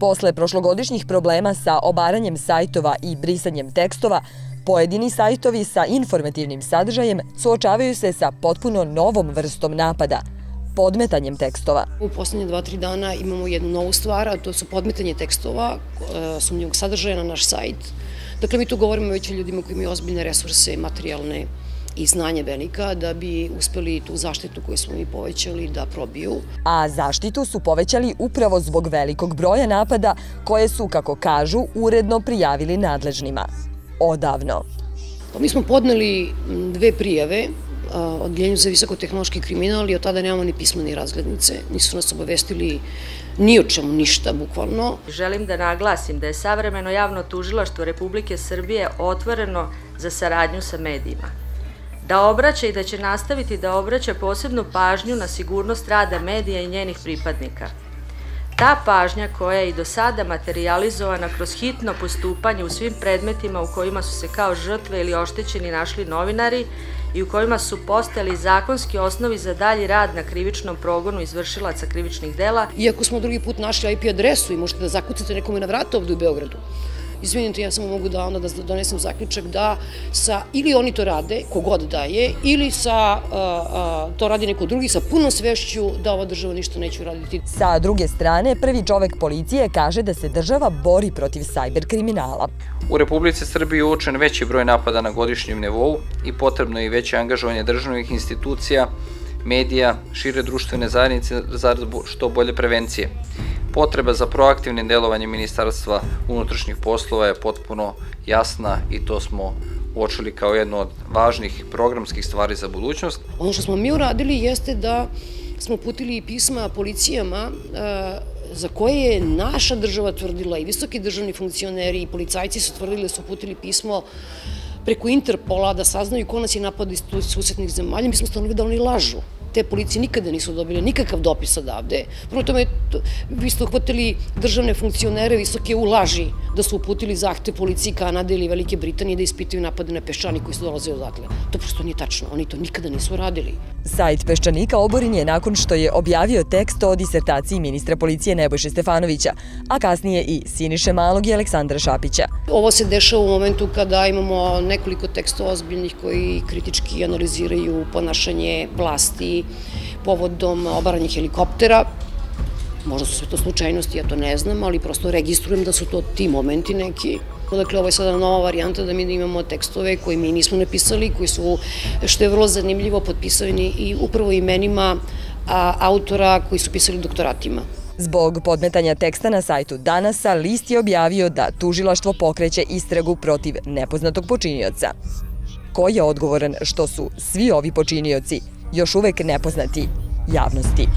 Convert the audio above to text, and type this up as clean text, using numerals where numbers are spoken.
Posle prošlogodišnjih problema sa obaranjem sajtova i brisanjem tekstova, pojedini sajtovi sa informativnim sadržajem suočavaju se sa potpuno novom vrstom napada – podmetanjem tekstova. U poslednje 2-3 dana imamo jednu novu stvar, a to su podmetanje tekstova sumnjivog sadržaja na naš sajt. Dakle, mi tu govorimo već o ljudima koji imaju ozbiljne resurse, materijalne i znanje velika, da bi uspeli tu zaštitu koju smo mi povećali da probiju. A zaštitu su povećali upravo zbog velikog broja napada koje su, kako kažu, uredno prijavili nadležnima. Odavno. Mi smo podneli 2 prijave Odeljenju za visokotehnološki kriminal i od tada nemamo ni pisma ni razglednice. Nisu nas obavestili ni o čemu ništa, bukvalno. Želim da naglasim da je savremeno javno tužilaštvo Republike Srbije otvoreno za saradnju sa medijima. Da obraća i da će nastaviti da obraća posebnu pažnju na sigurnost rada medija i njenih pripadnika. Ta pažnja koja je i do sada materijalizovana kroz hitno postupanje u svim predmetima u kojima su se kao žrtve ili oštećeni našli novinari i u kojima su postojali zakonski osnovi za dalji rad na krivičnom progonu izvršilaca krivičnih dela. Iako smo drugi put našli IP adresu i možete da zakucate nekome na vrata ovde u Beogradu, izvinite, ja samo mogu da onda donesem zaključak da ili oni to rade, kogod da je, ili to radi neko drugi sa punom svešću da ova država ništa neće uraditi. Sa druge strane, prvi čovek policije kaže da se država bori protiv sajber kriminala. U Republici Srbiji je uočen veći broj napada na godišnjem nivou i potrebno je i veće angažovanje državnih institucija, medija, šire društvene zajednice za što bolje prevencije. Potreba za proaktivnim delovanjem Ministarstva unutrašnjih poslova je potpuno jasna i to smo uočili kao jednu od važnih programskih stvari za budućnost. Ono što smo mi uradili jeste da smo uputili pisma policijama za koje je naša država tvrdila i visoki državni funkcioneri i policajci su tvrdili da su uputili pismo preko Interpola da saznaju ko nas je napada iz susednih zemalja. Mi smo stanovili da oni lažu. Te policije nikada nisu dobili nikakav dopis odavde. Prvo tome, vi ste uhvatili državne funkcionere visoke u laži da su uputili zahtev policiji Kanade ili Velike Britanije da ispitaju napade na Peščanik koji su dolazili odatle. To prosto nije tačno, oni to nikada nisu radili. Sajt Peščanika oboren je nakon što je objavio tekst o disertaciji ministra policije Nebojše Stefanovića, a kasnije i Siniše Malog i Aleksandra Šapića. Ovo se dešava u momentu kada imamo nekoliko tekstova ozbiljnih koji kritički analiziraju ponašanje vlasti povodom obaranja helikoptera. Možda su sve to slučajnosti, ja to ne znam, ali prosto registrujem da su to ti momenti neki. Dakle, ovo je sada nova varijanta da mi imamo tekstove koje mi nismo napisali, koji su, što je vrlo zanimljivo, potpisani i upravo imenima autora koji su pisali doktoratima. Zbog podmetanja teksta na sajtu Danasa, list je objavio da tužilaštvo pokreće istragu protiv nepoznatog počinioca. Ko je odgovoran što su svi ovi počinioci još uvek nepoznati javnosti?